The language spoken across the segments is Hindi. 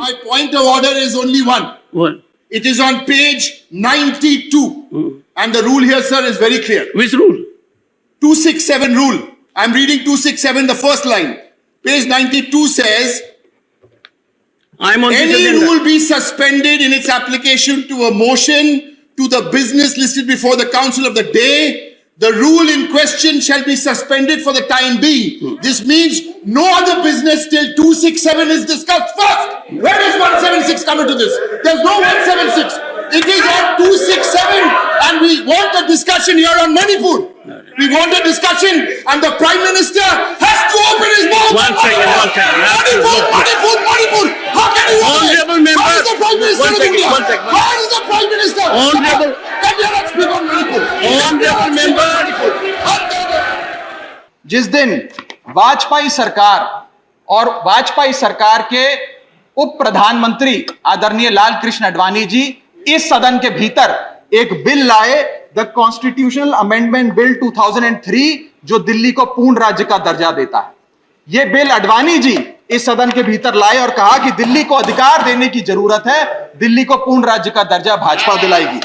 My point of order is only one. What? It is on page 92. And the rule here, sir, is very clear. Which rule? 267 rule. I'm reading 267, the first line. Page 92 says, I'm on this any agenda. rule be suspended in its application to a motion to the business listed before the council of the day. The rule in question shall be suspended for the time being. This means no other business till 267 is discussed first. Where does 176 come into this? There's no 176. It is on 267 and we want a discussion here on Manipur. We want a discussion and the Prime Minister has to open his mouth. One second. Manipur. How can you Honorable member. Why is the Prime Minister One of second, India? one second. Why is the Prime Minister? Honorable- Can you not speak on Manipur? Honorable member. जिस दिन वाजपेयी सरकार और वाजपेयी सरकार के उप प्रधानमंत्री आदरणीय लाल कृष्ण आडवाणी जी इस सदन के भीतर एक बिल लाए, द कॉन्स्टिट्यूशनल अमेंडमेंट बिल 2003, जो दिल्ली को पूर्ण राज्य का दर्जा देता है। यह बिल आडवाणी जी इस सदन के भीतर लाए और कहा कि दिल्ली को अधिकार देने की जरूरत है, दिल्ली को पूर्ण राज्य का दर्जा भाजपा दिलाएगी।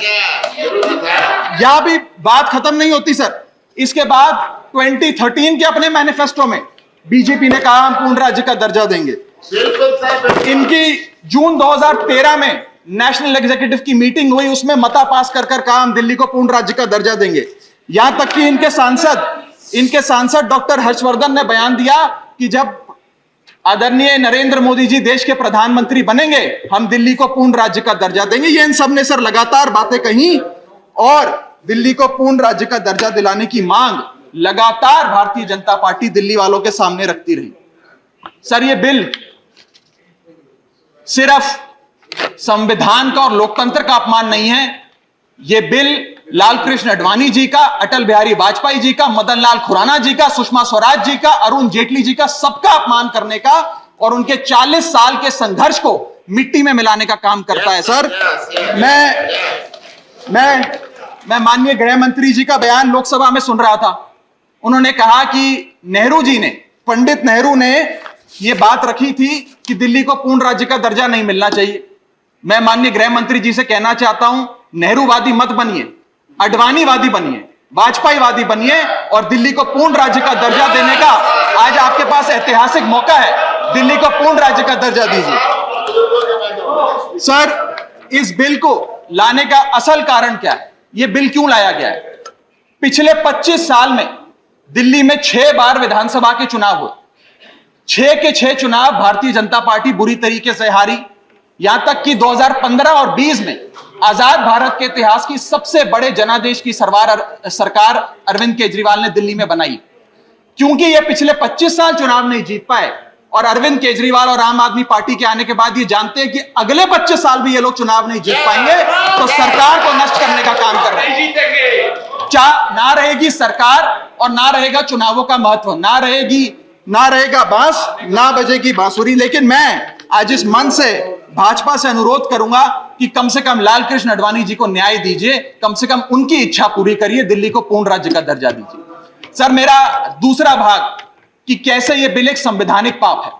यहां भी बात खत्म नहीं होती सर। इसके बाद 2013 के अपने मैनिफेस्टो में बीजेपी ने कहा हम पूर्ण राज्य का दर्जा देंगे। इनकी जून 2013 में नेशनल एग्जीक्यूटिव की मीटिंग हुई, उसमें मता पास कर कहा हम दिल्ली को पूर्ण राज्य का दर्जा देंगे। यहां तक कि इनके सांसद डॉक्टर हर्षवर्धन ने बयान दिया कि जब आदरणीय नरेंद्र मोदी जी देश के प्रधानमंत्री बनेंगे हम दिल्ली को पूर्ण राज्य का दर्जा देंगे। ये इन सब ने सर लगातार बातें कही और दिल्ली को पूर्ण राज्य का दर्जा दिलाने की मांग लगातार भारतीय जनता पार्टी दिल्ली वालों के सामने रखती रही। सर ये बिल सिर्फ संविधान का और लोकतंत्र का अपमान नहीं है, यह बिल लाल कृष्ण आडवाणी जी का, अटल बिहारी वाजपेयी जी का, मदन लाल खुराना जी का, सुषमा स्वराज जी का, अरुण जेटली जी का, सबका अपमान करने का और उनके 40 साल के संघर्ष को मिट्टी में मिलाने का काम करता है। सर मैं माननीय गृह मंत्री जी का बयान लोकसभा में सुन रहा था। उन्होंने कहा कि पंडित नेहरू ने यह बात रखी थी कि दिल्ली को पूर्ण राज्य का दर्जा नहीं मिलना चाहिए। मैं माननीय गृह मंत्री जी से कहना चाहता हूं, नेहरूवादी मत बनिए, आडवाणीवादी बनिए, वाजपेयीवादी बनिए और दिल्ली को पूर्ण राज्य का दर्जा देने का आज आपके पास ऐतिहासिक मौका है। दिल्ली को पूर्ण राज्य का दर्जा दीजिए। सर इस बिल को लाने का असल कारण क्या है? यह बिल क्यों लाया गया है? पिछले 25 साल में दिल्ली में 6 बार विधानसभा के चुनाव हुए। 6 के 6 चुनाव भारतीय जनता पार्टी बुरी तरीके से हारी। यहां तक कि 2015 और 20 में आजाद भारत के इतिहास की सबसे बड़े जनादेश की सरकार अरविंद केजरीवाल ने दिल्ली में बनाई। क्योंकि ये पिछले 25 साल चुनाव नहीं जीत पाए और अरविंद केजरीवाल और आम आदमी पार्टी के आने के बाद ये जानते हैं कि अगले 25 साल भी ये लोग चुनाव नहीं जीत पाएंगे, तो सरकार को नष्ट करने का काम कर रहे हैं। ना रहेगी सरकार और ना रहेगा चुनावों का महत्व, ना रहेगा बांस, ना बजेगी बांसुरी। लेकिन मैं आज इस मन से भाजपा से अनुरोध करूंगा कि कम से कम लाल कृष्ण आडवाणी जी को न्याय दीजिए, कम से कम उनकी इच्छा पूरी करिए, दिल्ली को पूर्ण राज्य का दर्जा दीजिए। सर मेरा दूसरा भाग कि कैसे यह बिल एक संवैधानिक पाप है।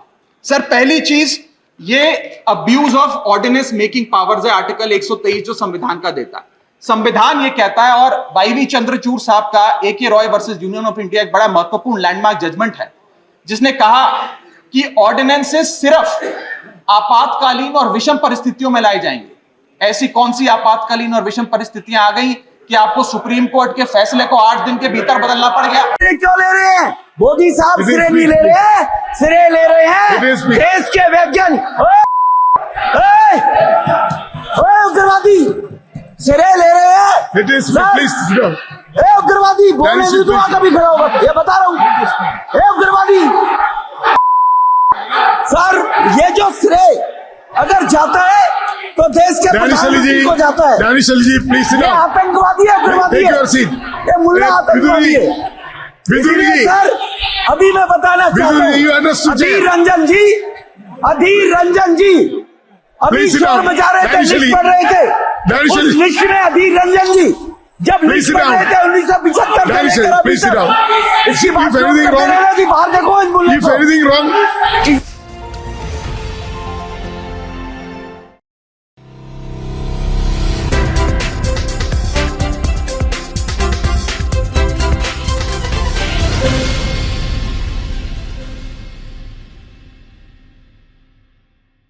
सर पहली चीज, ये abuse of ordinance making powers है, आर्टिकल 123 जो संविधान का देता है। संविधान ये कहता है और वाईवी चंद्रचूड़ साहब का AK Roy versus union of India एक बड़ा महत्वपूर्ण लैंडमार्क जजमेंट है, जिसने कहा कि ऑर्डिनेंसेस सिर्फ आपातकालीन और विषम परिस्थितियों में लाए जाएंगे। ऐसी कौन सी आपातकालीन और विषम परिस्थितियां आ गई कि आपको सुप्रीम कोर्ट के फैसले को 8 दिन के भीतर बदलना पड़ गया? क्यों ले रहे हैं मोदी साहब? सिरे नहीं ले रहे हैं, सिरे ले रहे हैं देश के वैज्ञानिक। उग्रवादी सिरे ले रहे हैं। उग्रवादी बोलने से तो कभी खड़ा होगा, ये बता रहा हूँ। उग्रवादी सर, ये जो श्रेय अगर जाता है तो देश के प्रधानमंत्री को जाता है। प्लीज ये आतंकवादी है, उग्रवादी है, ये मुल्ला आतंकवादी है। इसलिए सर अभी मैं बताना चाहता हूँ, अधीर रंजन जी अभी शोर मचा रहे थे, लिस्ट पढ़ रहे थे। उस लिस्ट में अधीर रंजन जी जब लिस्ट पढ़ रहे थे 1975 इसकी बात बाहर देखो, इन मुल्ले को